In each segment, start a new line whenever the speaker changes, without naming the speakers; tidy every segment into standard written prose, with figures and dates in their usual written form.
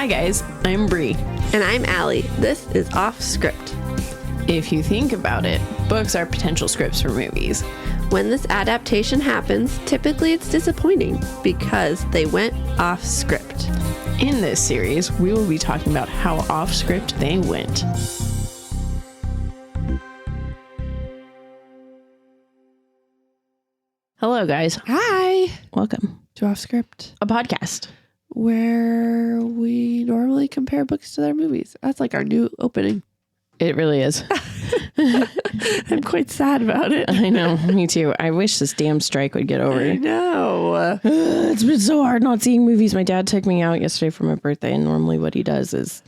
Hi guys, I'm Bree.
And I'm Alli. This is Offscript.
If you think about it, books are potential scripts for movies.
When this adaptation happens, typically it's disappointing because they went off script.
In this series, we will be talking about how off script they went. Hello guys.
Hi.
Welcome
To Offscript,
a podcast.
where we normally compare books to their movies. That's like our new opening.
It really is.
I'm quite sad about it.
I know, me too. I wish this damn strike would get over.
I know.
It's been so hard not seeing movies. My dad took me out yesterday for my birthday, and normally what he does is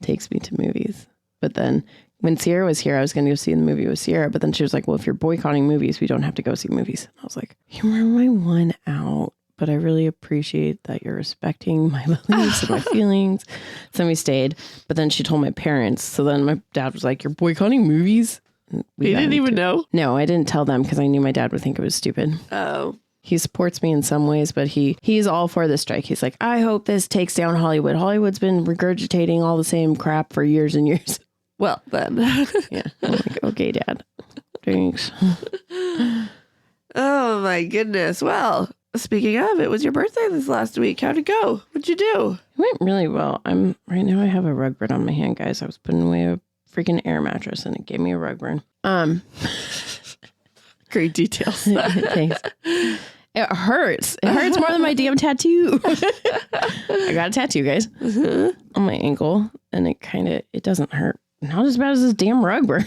takes me to movies. But then when Sierra was here, I was going to go see the movie with Sierra. But then she was like, well, if you're boycotting movies, we don't have to go see movies. And I was like, you were my one out. But I really appreciate that you're respecting my beliefs and my feelings. So we stayed. But then she told my parents. So then my dad was like, you're boycotting movies?
You didn't even know?
No, I didn't tell them because I knew my dad would think it was stupid.
Oh.
He supports me in some ways, but he's all for the strike. He's like, I hope this takes down Hollywood. Hollywood's been regurgitating all the same crap for years and years.
Well, then.
Yeah. I'm like, okay, Dad. Thanks.
Oh, my goodness. Well, speaking of, it was your birthday this last week. How'd it go? What'd you do?
It went really well. Right now I have a rug burn on my hand, guys. I was putting away a freaking air mattress and it gave me a rug burn.
Great details.
Thanks. It hurts. It hurts more than my damn tattoo. I got a tattoo, guys, on my ankle, and it doesn't hurt. Not as bad as this damn rug burn.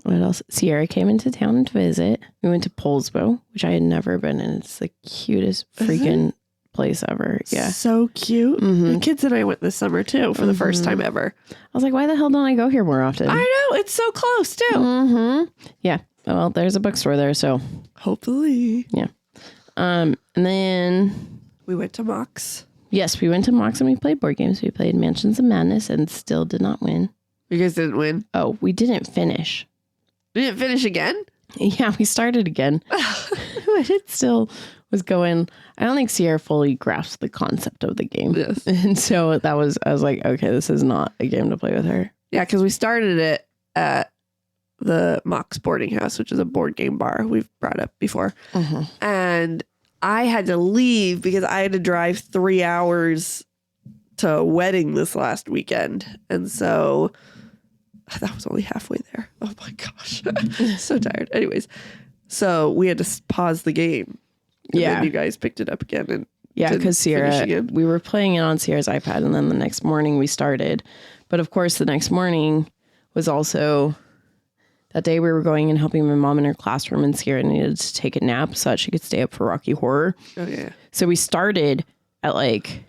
What else? Sierra came into town to visit. We went to Polsbo, which I had never been in. It's the cutest freaking place ever. Yeah.
So cute.
Mm-hmm.
The kids and I went this summer too for the first time ever.
I was like, why the hell don't I go here more often?
I know. It's so close too.
Mm-hmm. Yeah. Well, there's a bookstore there, so.
Hopefully.
Yeah. And then.
We went to Mox.
Yes, we went to Mox and we played board games. We played Mansions of Madness and still did not win.
You guys didn't win?
Oh, we didn't finish.
We didn't finish again?
Yeah, we started again. But it still was going. I don't think Sierra fully grasped the concept of the game.
Yes.
And so I was like, okay, this is not a game to play with her.
Yeah, because we started it at the Mox Boarding House, which is a board game bar we've brought up before.
Mm-hmm.
And I had to leave because I had to drive 3 hours to a wedding this last weekend. And so that was only halfway there. Oh my gosh. So tired. Anyways, so we had to pause the game. And then you guys picked it up again. And
yeah, because Sierra, we were playing it on Sierra's iPad, and then the next morning we started. But of course, the next morning was also that day we were going and helping my mom in her classroom, and Sierra needed to take a nap so that she could stay up for Rocky Horror.
Oh, yeah.
So we started at like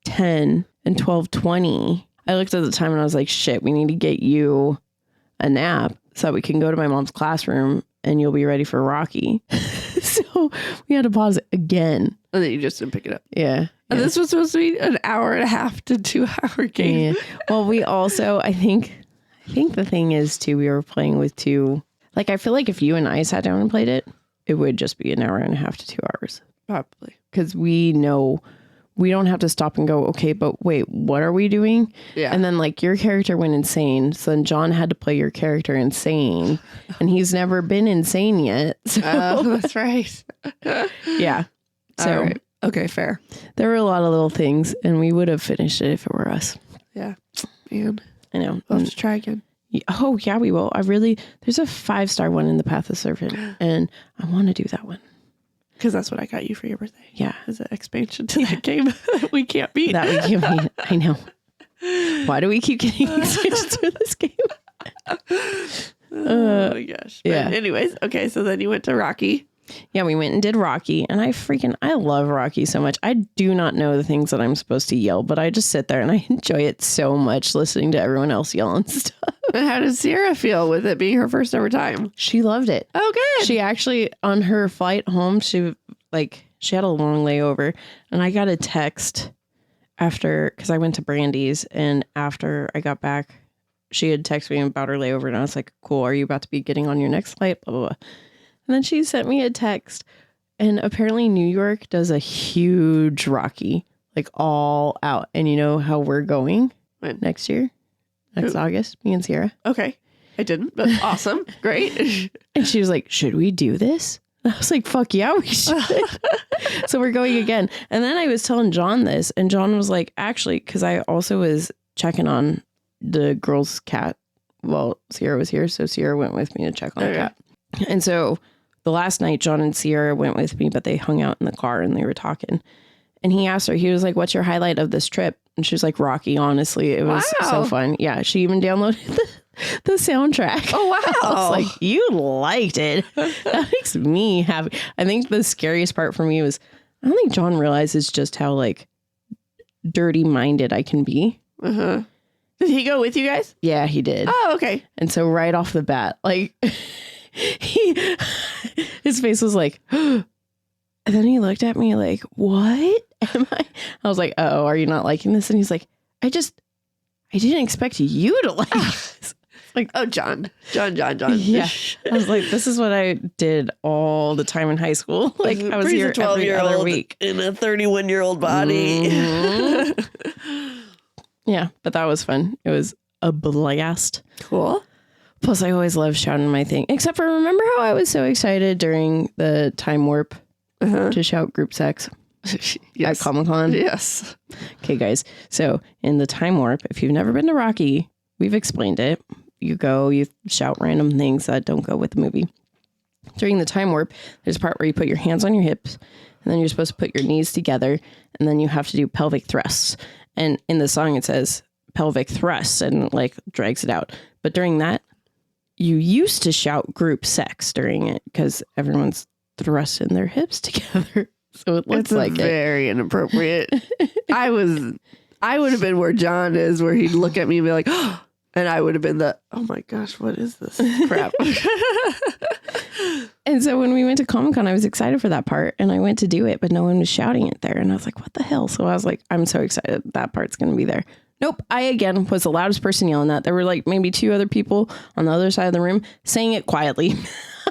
10 and 12:20. I looked at the time and I was like, shit, we need to get you a nap so that we can go to my mom's classroom and you'll be ready for Rocky. So we had to pause it again.
And then you just didn't pick it up.
Yeah.
And this was supposed to be an hour and a half to 2 hour game.
Yeah. Well, we also, I think the thing is too, we were playing with two, like, I feel like if you and I sat down and played it, it would just be an hour and a half to 2 hours.
Probably.
Because we know we don't have to stop and go, okay, but wait, what are we doing?
Yeah.
And then like your character went insane. So then John had to play your character insane. And he's never been insane yet. So
that's right.
yeah. So
all right. Okay, fair.
There were a lot of little things, and we would have finished it if it were us.
Yeah. Man.
I know.
We'll have to try again.
Oh, yeah, we will. There's a 5-star one in the Path of Serpent, and I want to do that one.
Because that's what I got you for your birthday.
Yeah.
As an expansion to that game that we can't beat.
That we can't beat. I know. Why do we keep getting expansions for this game?
Oh my gosh. But
yeah.
anyways, okay, so then you went to Rocky.
Yeah, we went and did Rocky, and I love Rocky so much. I do not know the things that I'm supposed to yell, but I just sit there and I enjoy it so much listening to everyone else yell and stuff.
And how did Sierra feel with it being her first ever time?
She loved it.
Oh, good.
She actually, on her flight home, she had a long layover, and I got a text after, because I went to Brandy's, and after I got back, she had texted me about her layover, and I was like, cool, are you about to be getting on your next flight? Blah, blah, blah. And then she sent me a text, and apparently New York does a huge Rocky. like all out. And you know how we're going
When?
next year? Next August, me and Sierra.
Okay. I didn't, but awesome. Great.
And she was like, should we do this? And I was like, fuck yeah, we should. So we're going again. And then I was telling John this, and John was like, actually, because I also was checking on the girl's cat. Well, Sierra was here, so Sierra went with me to check on the cat. And so the last night, John and Sierra went with me, but they hung out in the car and they were talking. And he asked her, he was like, what's your highlight of this trip? And she was like, Rocky, honestly. It was so fun. Yeah, she even downloaded the soundtrack.
Oh, wow.
I was like, you liked it. That makes me happy. I think the scariest part for me was, I don't think John realizes just how like dirty minded I can be.
Uh-huh. Did he go with you guys?
Yeah, he did.
Oh, okay.
And so right off the bat, like his face was like, and then he looked at me like, what am I? I was like, oh, are you not liking this? And he's like, I didn't expect you to like this. Like,
oh, John. Yeah.
I was like, this is what I did all the time in high school. Like I was here every other week
in a 31-year-old body.
Mm-hmm. Yeah, but that was fun. It was a blast.
Cool.
Plus, I always love shouting my thing. Except for, remember how I was so excited during the time warp to shout group sex at Comic-Con?
Yes.
Okay, guys. So in the time warp, if you've never been to Rocky, we've explained it. You go, you shout random things that don't go with the movie. During the time warp, there's a part where you put your hands on your hips, and then you're supposed to put your knees together, and then you have to do pelvic thrusts. And in the song, it says pelvic thrusts and like drags it out. But during that, you used to shout group sex during it because everyone's thrusting their hips together. So it looks like
very inappropriate. I would have been where John is, where he'd look at me and be like, oh, and I would have been oh my gosh, what is this crap?
And so when we went to Comic-Con, I was excited for that part and I went to do it, but no one was shouting it there. And I was like, what the hell? So I was like, I'm so excited that part's going to be there. Nope. I, again, was the loudest person yelling that. There were like maybe 2 other people on the other side of the room saying it quietly.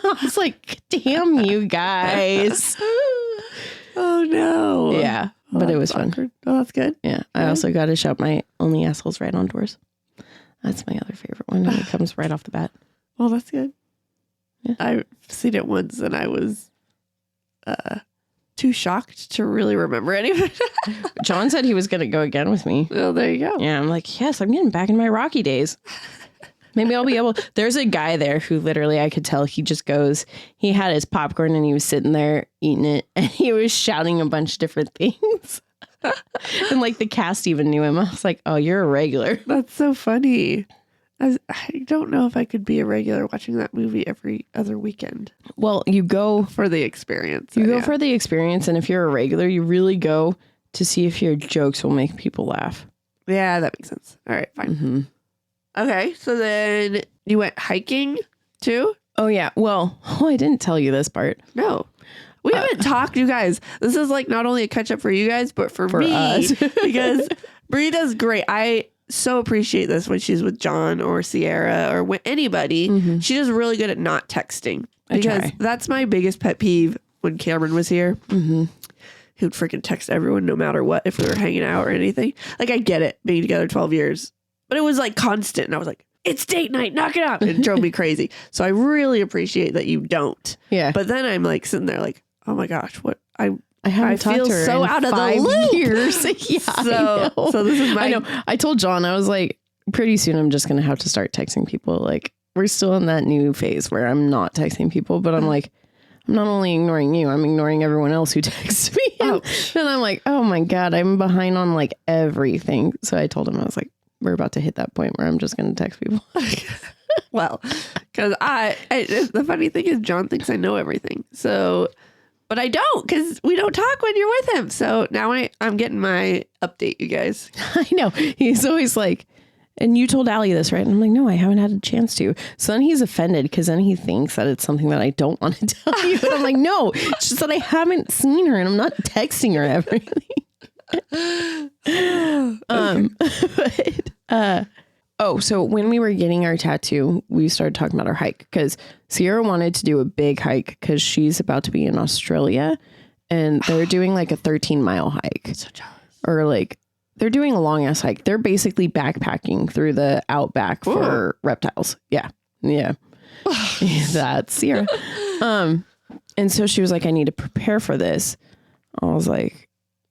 I was like, damn you guys.
Oh no.
Yeah. But it was fun.
Awkward. Oh, that's good.
Yeah. I also got to shout my only assholes right on doors. That's my other favorite one. And it comes right off the bat.
Well, that's good.
Yeah.
I've seen it once and I was too shocked to really remember any of it.
John said he was going to go again with me.
Well, there you go.
Yeah. I'm like, yes, I'm getting back in my Rocky days. Maybe I'll be able. There's a guy there who literally I could tell he just goes, he had his popcorn and he was sitting there eating it and he was shouting a bunch of different things. And like the cast even knew him. I was like, oh, you're a regular.
That's so funny. I don't know if I could be a regular watching that movie every other weekend.
Well, you go
for the experience.
You go for the experience. And if you're a regular, you really go to see if your jokes will make people laugh.
Yeah, that makes sense. All right, fine.
Mm-hmm.
Okay, so then you went hiking too?
Oh, yeah. Well, I didn't tell you this part.
No. We haven't talked, you guys. This is like not only a catch up for you guys, but for me.
Us.
Because Brie does great. I so appreciate this when she's with John or Sierra or with anybody. Mm-hmm. She does really good at not texting. Because that's my biggest pet peeve when Cameron was here. Mm-hmm. He would freaking text everyone no matter what if we were hanging out or anything. Like, I get it, being together 12 years. But it was like constant. And I was like, it's date night, knock it out. It drove me crazy. So I really appreciate that you don't.
Yeah.
But then I'm like sitting there like, oh my gosh, what I
haven't talked
feel
to her
so
in
out of
5
the loop.
years. Yeah,
so this is my.
I know. I told John, I was like, pretty soon I'm just gonna have to start texting people. Like, we're still in that new phase where I'm not texting people, but I'm like, I'm not only ignoring you, I'm ignoring everyone else who texts me. And I'm like, oh my God, I'm behind on like everything. So I told him, I was like, we're about to hit that point where I'm just gonna text people.
Well, because the funny thing is John thinks I know everything. So, but I don't, because we don't talk when you're with him. So now I'm getting my update, you guys.
I know. He's always like, and you told Alli this, right? And I'm like, no, I haven't had a chance to. So then he's offended because then he thinks that it's something that I don't want to tell you. And I'm like, no, it's just that I haven't seen her and I'm not texting her everything. So when we were getting our tattoo, we started talking about our hike because Sierra wanted to do a big hike because she's about to be in Australia and they're doing like a 13-mile hike.
So jealous.
or like they're doing a long ass hike. They're basically backpacking through the outback for reptiles. Yeah. Yeah. That's Sierra. And so she was like, I need to prepare for this. I was like,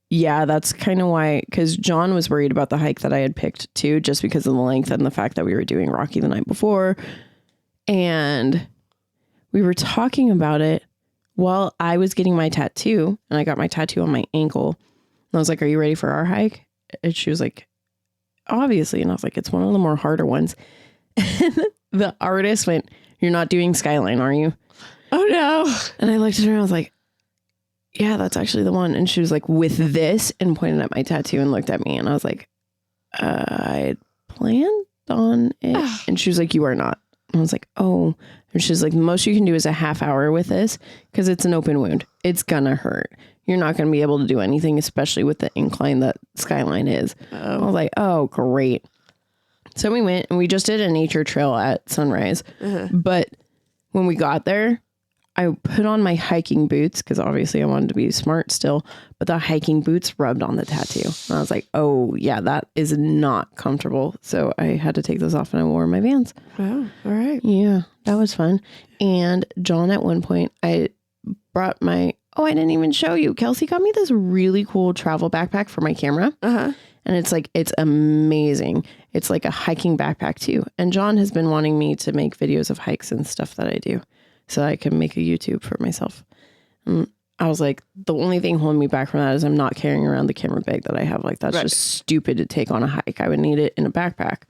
yeah, that's kind of why, because John was worried about the hike that I had picked too, just because of the length and the fact that we were doing Rocky the night before. And we were talking about it while I was getting my tattoo, and I got my tattoo on my ankle. And I was like, are you ready for our hike? And she was like, obviously. And I was like, it's one of the more harder ones. And the artist went, you're not doing Skyline, are you?
Oh no.
And I looked at her and I was like, yeah, that's actually the one. And she was like, with this, and pointed at my tattoo and looked at me. And I was like, I planned on it. And she was like, you are not. And I was like, oh. And she's like, the most you can do is a half hour with this because it's an open wound. It's gonna hurt. You're not going to be able to do anything, especially with the incline that Skyline is. I was like, oh, great. So we went and we just did a nature trail at sunrise. But when we got there, I put on my hiking boots because obviously I wanted to be smart still. But the hiking boots rubbed on the tattoo. And I was like, oh, yeah, that is not comfortable. So I had to take those off and I wore my Vans.
Oh, all right.
Yeah, that was fun. And John, at one point, I brought my... Oh, I didn't even show you. Kelsey got me this really cool travel backpack for my camera. And it's like, it's amazing. It's like a hiking backpack too. And John has been wanting me to make videos of hikes and stuff that I do so I can make a YouTube for myself. And I was like, the only thing holding me back from that is I'm not carrying around the camera bag that I have. Like, that's just stupid to take on a hike. I would need it in a backpack.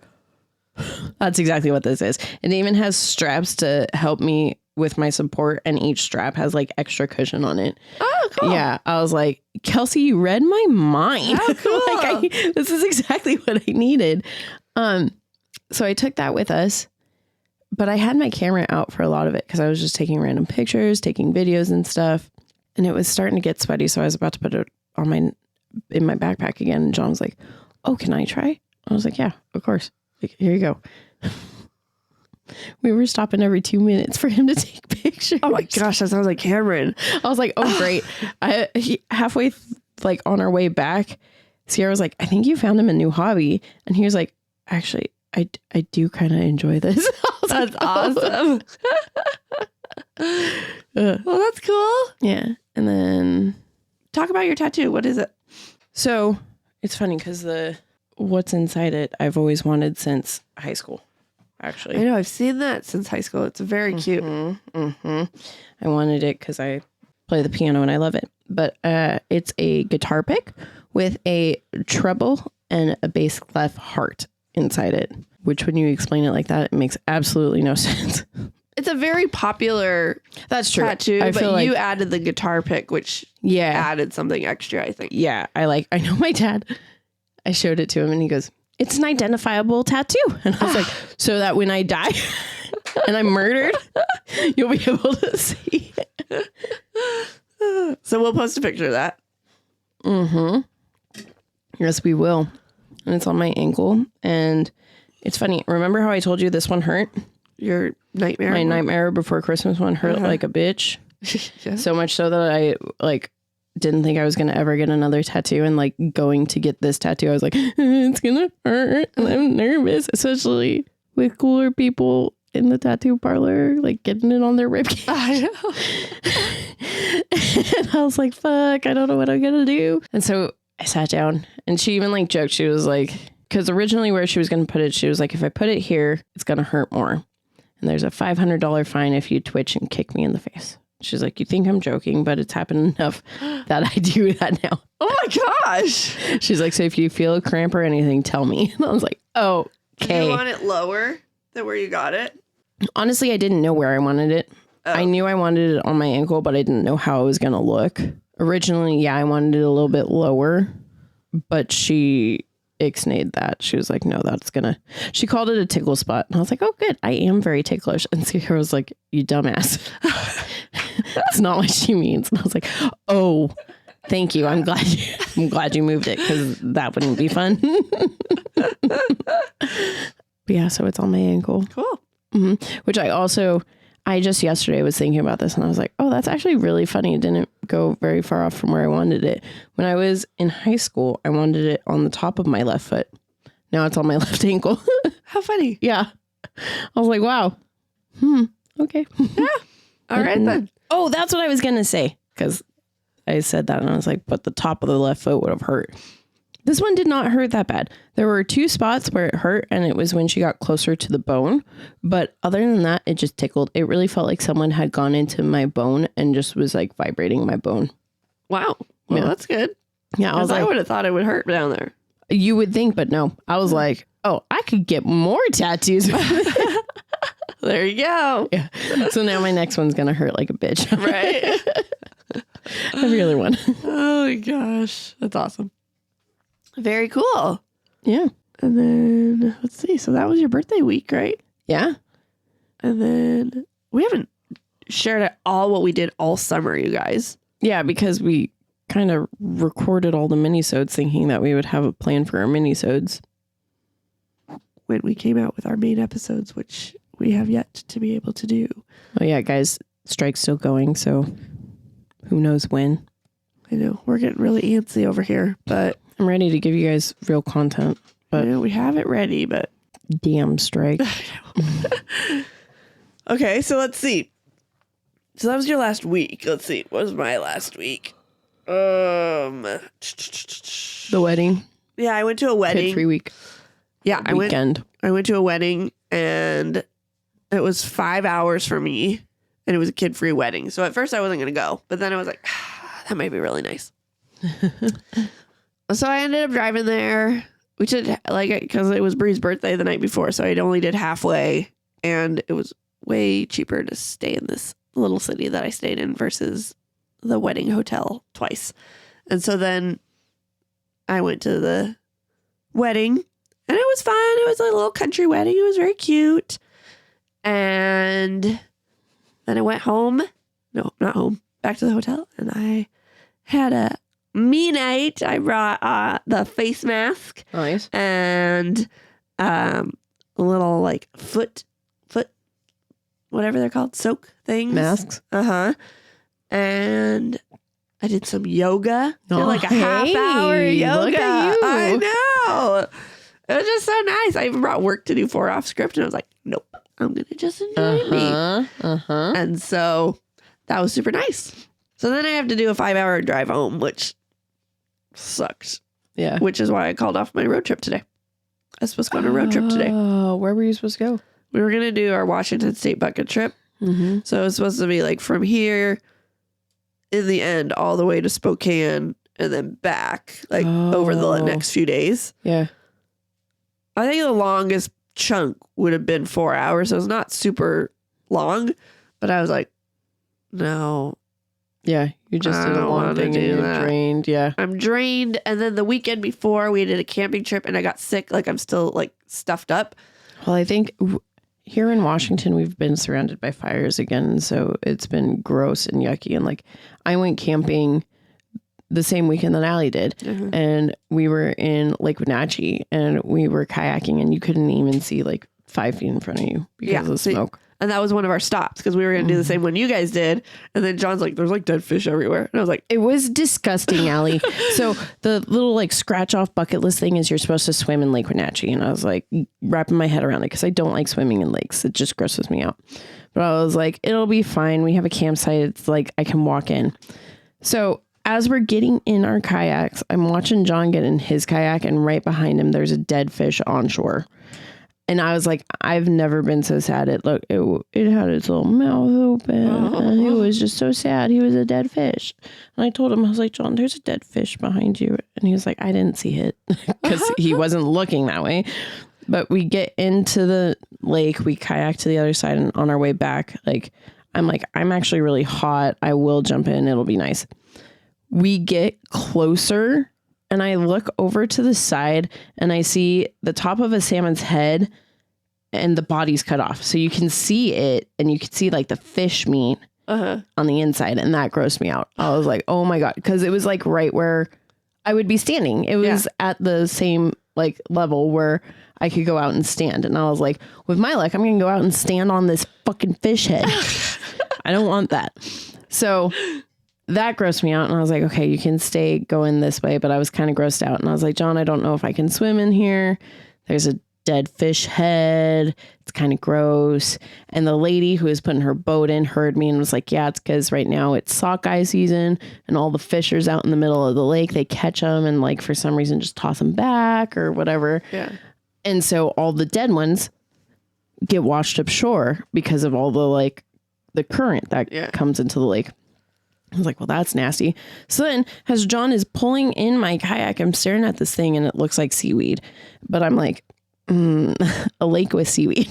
That's exactly what this is. It even has straps to help me with my support, and each strap has like extra cushion on it.
Oh, cool.
Yeah. I was like, Kelsey, you read my mind.
Oh, cool.
Like this is exactly what I needed. So I took that with us, but I had my camera out for a lot of it because I was just taking random pictures, taking videos and stuff. And it was starting to get sweaty. So I was about to put it on in my backpack again. And John was like, oh, can I try? I was like, yeah, of course. Like, here you go. We were stopping every 2 minutes for him to take pictures.
Oh my gosh, that sounds like Cameron.
I was like, oh, great. Halfway like on our way back, Sierra was like, I think you found him a new hobby. And he was like, actually, I do kind of enjoy this.
That's awesome. Well, that's cool.
Yeah. And then
talk about your tattoo. What is it?
So it's funny because what's inside it, I've always wanted since high school. Actually,
I know I've seen that since high school. It's very cute.
I wanted it because I play the piano and I love it. But it's a guitar pick with a treble and a bass clef heart inside it. Which, when you explain it like that, it makes absolutely no sense.
It's a very popular
That's true.
tattoo,
I
but
feel like,
you added the guitar pick, which added something extra, I think.
Yeah, I know my dad. I showed it to him and he goes, it's an identifiable tattoo. And I was like, so that when I die and I'm murdered, you'll be able to see it.
So we'll post a picture of that.
Yes, we will. And it's on my ankle. And it's funny. Remember how I told you this one hurt?
Your nightmare?
My Nightmare Before Christmas one hurt like a bitch.
Yeah.
So much so that I didn't think I was going to ever get another tattoo, and like going to get this tattoo, I was like, it's going to hurt. And I'm nervous, especially with cooler people in the tattoo parlor, like getting it on their ribcage.
I know.
And I was like, fuck, I don't know what I'm going to do. And so I sat down and she even like joked. She was like, because originally where she was going to put it, she was like, if I put it here, it's going to hurt more. And there's a $500 fine if you twitch and kick me in the face. She's like, you think I'm joking, but it's happened enough that I do that now.
Oh my gosh.
She's like, so if you feel a cramp or anything, tell me. And I was like, oh, okay.
Do you want it lower than where you got it?
Honestly, I didn't know where I wanted it. Oh. I knew I wanted it on my ankle, but I didn't know how it was going to look. Originally, yeah, I wanted it a little bit lower, but she ixnayed that. She was like, no, she called it a tickle spot. And I was like, oh, good. I am very ticklish. And Sierra was like, you dumbass. That's not what she means. And I was like, oh, thank you. I'm glad you moved it because that wouldn't be fun. But yeah, so it's on my ankle.
Cool.
Which I I just yesterday was thinking about this and I was like, oh, that's actually really funny. It didn't go very far off from where I wanted it. When I was in high school, I wanted it on the top of my left foot. Now it's on my left ankle.
How funny.
Yeah. I was like, wow. Okay.
Yeah. All right then.
Oh, that's what I was going to say. Because I said that and I was like, but the top of the left foot would have hurt. This one did not hurt that bad. There were 2 spots where it hurt, and it was when she got closer to the bone. But other than that, it just tickled. It really felt like someone had gone into my bone and just was like vibrating my bone.
Wow. Well, that's good.
Yeah,
I would have thought it would hurt down there.
You would think, but no. I was like, oh, I could get more tattoos.
There you go.
Yeah. So now my next one's going to hurt like a bitch.
Right.
Every other one.
Oh my gosh. That's awesome. Very cool.
Yeah.
And then let's see. So that was your birthday week, right?
Yeah.
And then we haven't shared at all what we did all summer, you guys.
Yeah, because we kind of recorded all the minisodes thinking that we would have a plan for our minisodes.
When we came out with our main episodes, which we have yet to be able to do.
Oh yeah, guys, strike's still going, so who knows when.
I know. We're getting really antsy over here, but
I'm ready to give you guys real content, but
we have it ready, but
damn strike.
Okay, so let's see. So that was your last week. Let's see. What was my last week?
The wedding.
Yeah, I went to a wedding.
Kid-free week.
Yeah,
Weekend.
I went to a wedding and it was 5 hours for me and it was a kid-free wedding. So at first I wasn't going to go, but then I was like, that might be really nice. So I ended up driving there. We did because it was Bree's birthday the night before. So I only did halfway and it was way cheaper to stay in this little city that I stayed in versus the wedding hotel twice. And so then I went to the wedding and it was fun. It was a little country wedding. It was very cute. And then I went home. No, not home. Back to the hotel. And I had a me night. I brought the face mask.
Nice.
And a little like foot, whatever they're called, soak things.
Masks.
Uh-huh. And I did some yoga. Did like a half
hey,
hour yoga.
Look at you.
I know. It was just so nice. I even brought work to do for Offscript, and I was like, nope, I'm going to just enjoy me. And so that was super nice. So then I have to do a 5-hour drive home, which sucked.
Yeah.
Which is why I called off my road trip today. I was supposed to go on a road trip today.
Oh, where were you supposed to go?
We were going to do our Washington State bucket trip.
Mm-hmm.
So it was supposed to be like from here in the end all the way to Spokane and then back like over the next few days.
Yeah.
I think the longest chunk would have been 4 hours. So it's not super long, but I was like, no.
Yeah. You just did a long thing and you're drained. Yeah.
I'm drained. And then the weekend before we did a camping trip and I got sick. Like I'm still like stuffed up.
Well, I think here in Washington, we've been surrounded by fires again. So it's been gross and yucky. And like I went camping the same weekend that Alli did. Mm-hmm. And we were in Lake Wenatchee and we were kayaking and you couldn't even see like 5 feet in front of you because of the smoke.
And that was one of our stops because we were going to do the same one you guys did. And then John's like, there's like dead fish everywhere. And I was like,
it was disgusting, Alli. So the little like scratch off bucket list thing is you're supposed to swim in Lake Wenatchee. And I was like wrapping my head around it because I don't like swimming in lakes. It just grosses me out. But I was like, it'll be fine. We have a campsite. It's like I can walk in. So as we're getting in our kayaks, I'm watching John get in his kayak and right behind him, there's a dead fish on shore. And I was like, I've never been so sad. It had its little mouth open. And it was just so sad. He was a dead fish. And I told him, I was like, John, there's a dead fish behind you. And he was like, I didn't see it because he wasn't looking that way. But we get into the lake. We kayak to the other side. And on our way back, I'm actually really hot. I will jump in. It'll be nice. We get closer. And I look over to the side and I see the top of a salmon's head and the body's cut off. So you can see it and you can see like the fish meat on the inside. And that grossed me out. I was like, oh my God. Because it was like right where I would be standing. It was at the same like level where I could go out and stand. And I was like, with my luck, I'm going to go out and stand on this fucking fish head. I don't want that. So that grossed me out. And I was like, okay, you can stay going this way. But I was kind of grossed out. And I was like, John, I don't know if I can swim in here. There's a dead fish head. It's kind of gross. And the lady who was putting her boat in heard me and was like, yeah, it's because right now it's sockeye season and all the fishers out in the middle of the lake, they catch them and like for some reason just toss them back or whatever.
Yeah.
And so all the dead ones get washed up shore because of all the like the current that comes into the lake. I was like, well, that's nasty. So then as John is pulling in my kayak, I'm staring at this thing and it looks like seaweed. But I'm like, a lake with seaweed.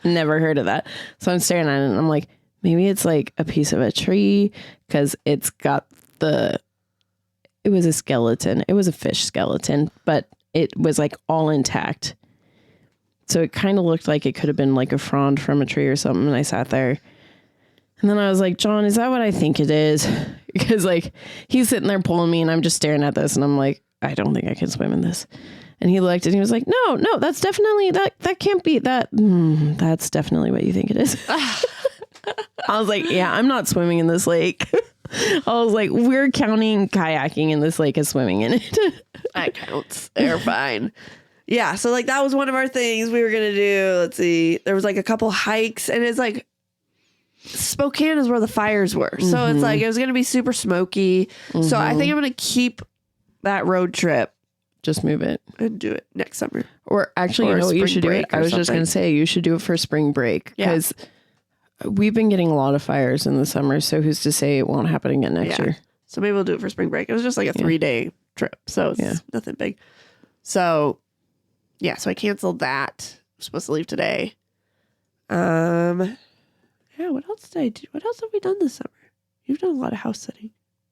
Never heard of that. So I'm staring at it and I'm like, maybe it's like a piece of a tree because it's got it was a skeleton. It was a fish skeleton, but it was like all intact. So it kind of looked like it could have been like a frond from a tree or something. And I sat there. And then I was like, John, is that what I think it is? Because like he's sitting there pulling me and I'm just staring at this and I'm like, I don't think I can swim in this. And he looked and he was like, no, that's definitely that can't be that. That's definitely what you think it is. I was like, yeah, I'm not swimming in this lake. I was like, we're counting kayaking in this lake as swimming in it.
That counts. They're fine. Yeah. So like that was one of our things we were going to do. Let's see. There was like a couple hikes and it's like Spokane is where the fires were. So it's like, it was going to be super smoky. So I think I'm going to keep that road trip.
Just move it.
And do it next summer.
Or actually, you know what you should do it? I was just going to say, you should do it for spring break. Because we've been getting a lot of fires in the summer. So who's to say it won't happen again next year?
So maybe we'll do it for spring break. It was just like a 3-day trip. So it's nothing big. So, yeah. So I canceled that. I'm supposed to leave today. Yeah. What else did I do? What else have we done this summer? You've done a lot of house sitting.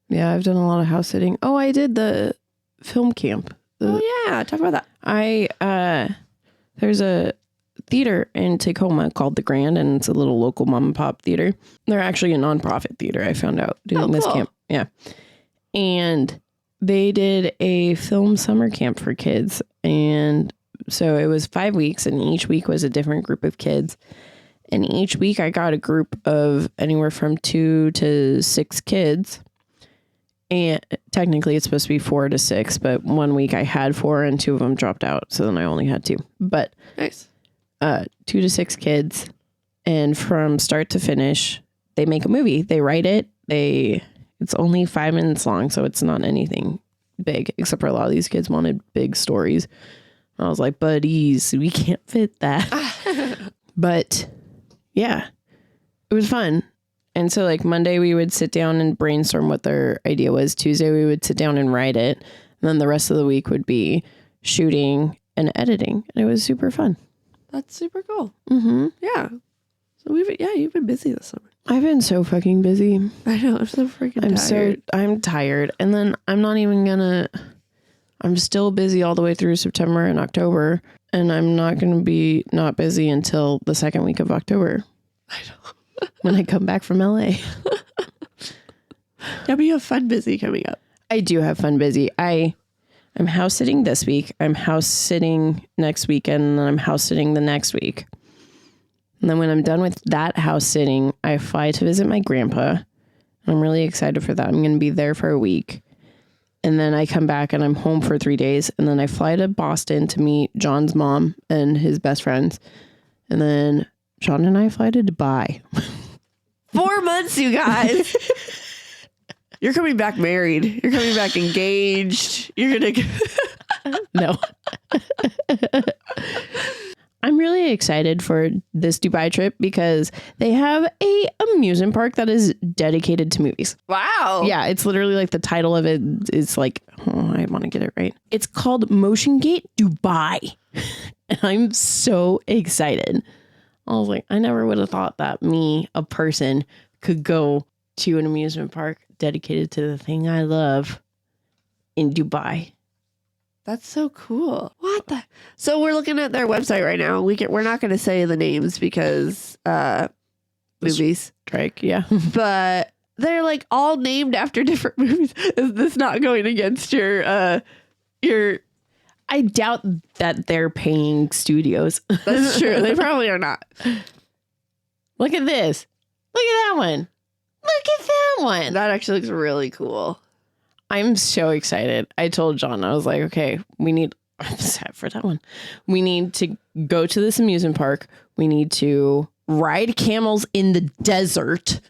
Yeah, I've done a lot of house sitting. Oh, I did the film camp.
Talk about
that. There's a theater in Tacoma called The Grand, and it's a little local mom and pop theater. They're actually a nonprofit theater, I found out, doing this camp. Yeah. And they did a film summer camp for kids. And so it was 5 weeks, and each week was a different group of kids. And each week I got a group of anywhere from 2 to 6 kids. And technically it's supposed to be 4 to 6, but one week I had 4 and 2 of them dropped out. So then I only had 2, but
nice.
2 to 6 kids. And from start to finish, they make a movie. They write it. It's only 5 minutes long. So it's not anything big, except for a lot of these kids wanted big stories. I was like, buddies, we can't fit that. But yeah, it was fun. And so like Monday we would sit down and brainstorm what their idea was. Tuesday we would sit down and write it. And then the rest of the week would be shooting and editing. And it was super fun.
That's super cool.
Mm-hmm.
Yeah. So you've been busy this summer.
I've been so fucking busy.
I know. I'm so freaking tired.
I'm tired. And then I'm still busy all the way through September and October. And I'm not going to be not busy until the second week of October.
I know.
When I come back from LA.
Yeah, but you have fun busy coming up.
I do have fun busy. I'm house sitting this week. I'm house sitting next weekend. And then I'm house sitting the next week. And then when I'm done with that house sitting, I fly to visit my grandpa. And I'm really excited for that. I'm going to be there for a week. And then I come back and I'm home for 3 days. And then I fly to Boston to meet John's mom and his best friends. And then John and I fly to Dubai.
4 months, you guys. You're coming back married. You're coming back engaged. You're going to...
No. I'm really excited for this Dubai trip because they have a amusement park that is dedicated to movies.
Wow.
Yeah, it's literally like the title of it is like, I want to get it right. It's called Motion Gate Dubai. And I'm so excited. I was like, I never would have thought that me, a person, could go to an amusement park dedicated to the thing I love in Dubai.
That's so cool. What the? So we're looking at their website right now. We're not going to say the names because movies.
Strike, yeah.
But they're like all named after different movies. Is this not going against your
I doubt that they're paying studios.
That's true. They probably are not.
Look at this. Look at that one. Look at that one.
That actually looks really cool.
I'm so excited. I told John, I was like, okay, I'm sad for that one. We need to go to this amusement park. We need to ride camels in the desert.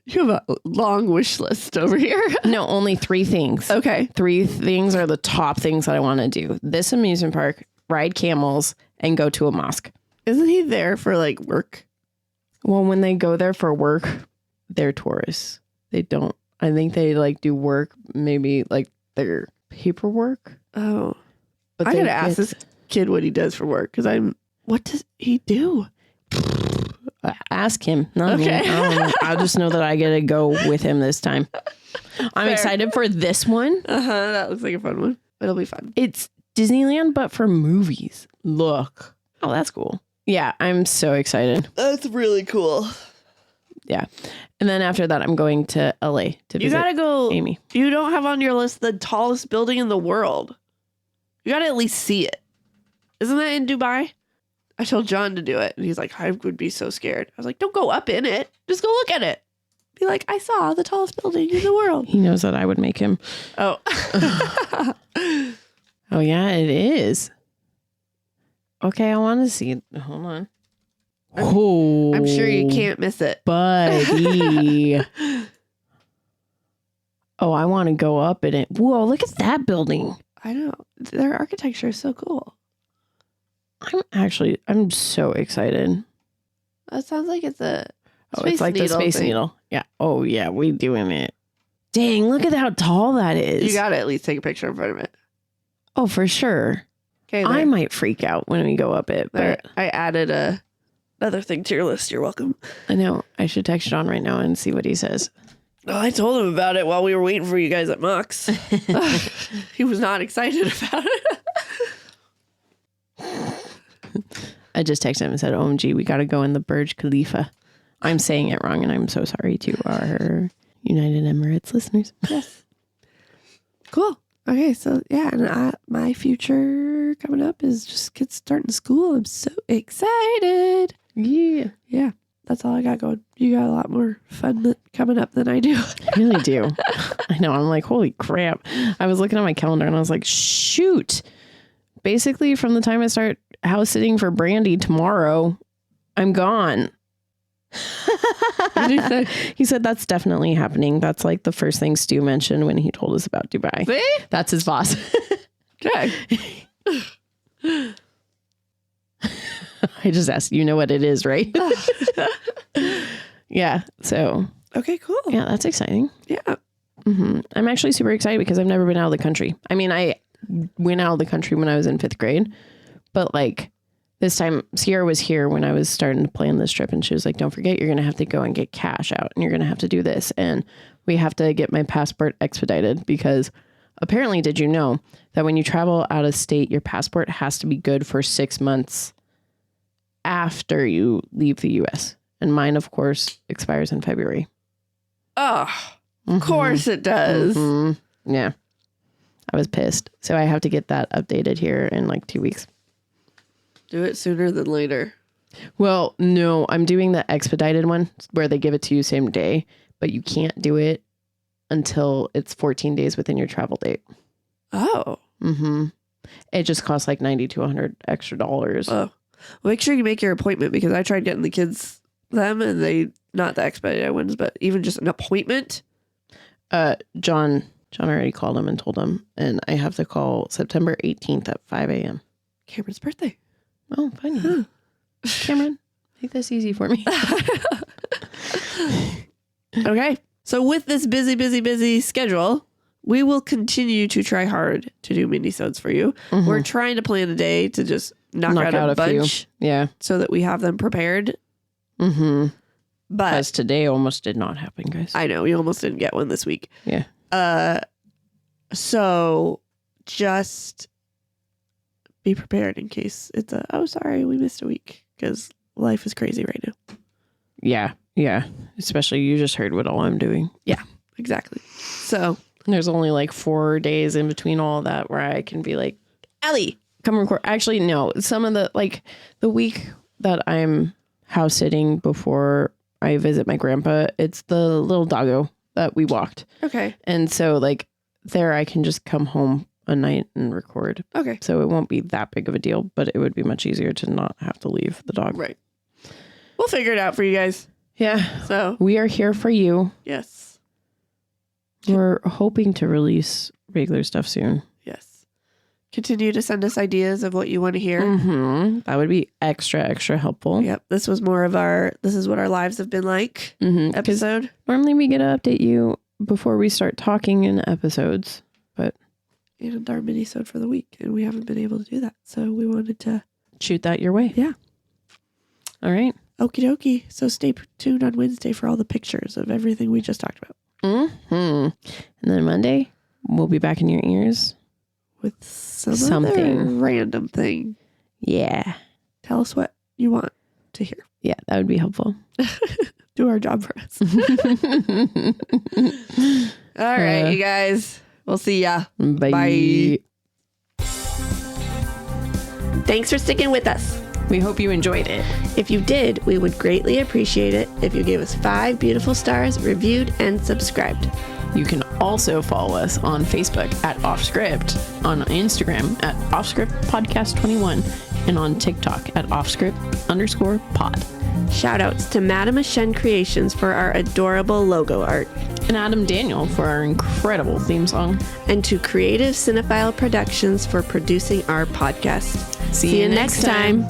You have a long wish list over here.
No, only 3 things.
Okay.
3 things are the top things that I want to do. This amusement park, ride camels, and go to a mosque.
Isn't he there for like work?
Well, when they go there for work, they're tourists. They don't. I think they like do work, maybe like their paperwork.
Oh,
But
I gotta ask this kid what he does for work because what does he do?
Ask him. Not
Okay.
me. I don't know. I just know that I get to go with him this time. I'm
Fair.
excited for this one.
That looks like a fun one. It'll be fun.
It's Disneyland, but for movies. Look. Oh, that's cool. Yeah, I'm so excited.
That's really cool.
Yeah. And then after that, I'm going to LA to visit
You gotta go.
Amy.
You don't have on your list the tallest building in the world. You gotta at least see it. Isn't that in Dubai? I told John to do it, and he's like, I would be so scared. I was like, don't go up in it. Just go look at it. Be like, I saw the tallest building in the world.
He knows that I would make him.
Oh.
Oh, yeah, it is. Okay, I want to see. Hold on. Oh,
I'm sure you can't miss it.
buddy. Oh, I want to go up in it. Whoa, look at that building.
I know. Their architecture is so cool.
I'm so excited.
That sounds like it's a
It's like the Space
thing.
Needle. Yeah. Oh, yeah, we doing it. Dang, look at how tall that is.
You gotta at least take a picture in front of it.
Oh, for sure.
Okay,
I might freak out when we go up it,
there.
but
I added another thing to your list. You're welcome.
I know I should text John right now and see what he says.
Oh, I told him about it while we were waiting for you guys at Mox. He was not excited about it.
I just texted him and said, OMG, we got to go in the Burj Khalifa. I'm saying it wrong, and I'm so sorry to our United Emirates listeners.
Yes. Cool. Okay, so yeah, and my future coming up is just kids starting school. I'm so excited.
Yeah.
Yeah, that's all I got going. You got a lot more fun coming up than I do.
I really do. I know. I'm like, holy crap. I was looking at my calendar, and I was like, shoot. Basically, from the time I start house sitting for Brandy tomorrow, I'm gone.
What did he say?
He said that's definitely happening. That's like the first thing Stu mentioned when he told us about Dubai.
See?
That's his boss.
Okay.
I just asked, you know what it is, right? Yeah. So,
Okay, cool.
yeah, that's exciting.
Yeah.
I'm actually super excited because I've never been out of the country. I mean, I went out of the country when I was in 5th grade, but like this time Sierra was here when I was starting to plan this trip, and she was like, don't forget, you're going to have to go and get cash out, and you're going to have to do this. And we have to get my passport expedited because apparently, did you know that when you travel out of state, your passport has to be good for 6 months after you leave the US? And mine, of course, expires in February.
Oh, of course it does.
Yeah. I was pissed. So I have to get that updated here in like 2 weeks.
Do it sooner than later.
Well, no, I'm doing the expedited one where they give it to you same day, but you can't do it until it's 14 days within your travel date.
Oh.
It just costs like $90 to $100 extra dollars.
Oh. Well, make sure you make your appointment because I tried getting the kids them and they, not the expedited ones, but even just an appointment.
John already called him and told him, and I have to call September 18th at 5 a.m.
Cameron's birthday.
Oh, funny. Huh. Cameron, make this easy for me.
Okay. So with this busy schedule, we will continue to try hard to do mini-sodes for you. We're trying to plan a day to just knock out a bunch.
Few. Yeah.
So that we have them prepared.
But
But
as today almost did not happen, guys.
I know we almost didn't get one this week.
Yeah.
So just be prepared in case it's sorry, we missed a week because life is crazy right now.
Yeah. Yeah. Especially you just heard what all I'm doing.
Yeah, exactly. So
there's only like 4 days in between all of that where I can be like,
Alli.
Come record. Actually, no. Some of the, like, the week that I'm house sitting before I visit my grandpa, it's the little doggo that we walked.
Okay.
And so, like, there I can just come home a night and record.
Okay.
So it won't be that big of a deal, but it would be much easier to not have to leave the dog.
Right. We'll figure it out for you guys.
Yeah.
So
We are here for you.
yes.
We're hoping to release regular stuff soon.
Yes. Continue to send us ideas of what you want to hear.
Mm-hmm. That would be extra helpful.
Yep. This was more of this is what our lives have been like
Mm-hmm.
episode.
Normally we get to update you before we start talking in episodes, but
And our mini-sode for the week. And we haven't been able to do that. So we wanted to
shoot that your way.
Yeah.
All right.
Okie dokie. So stay tuned on Wednesday for all the pictures of everything we just talked about.
Mm-hmm. And then Monday, we'll be back in your ears
With something other random thing.
Yeah.
Tell us what you want to hear.
Yeah, that would be helpful.
Do our job for us. All right, you guys. We'll see ya.
Bye.
Bye. Thanks for sticking with us.
We hope you enjoyed it.
If you did, we would greatly appreciate it if you gave us 5 beautiful stars, reviewed, and subscribed.
You can also follow us on Facebook at Offscript, on Instagram at Offscript Podcast 21, and on TikTok at Offscript_pod.
Shoutouts to Madame Ashen Creations for our adorable logo art.
And Adam Daniel for our incredible theme song.
And to Creative Cinephile Productions for producing our podcast.
See you next time.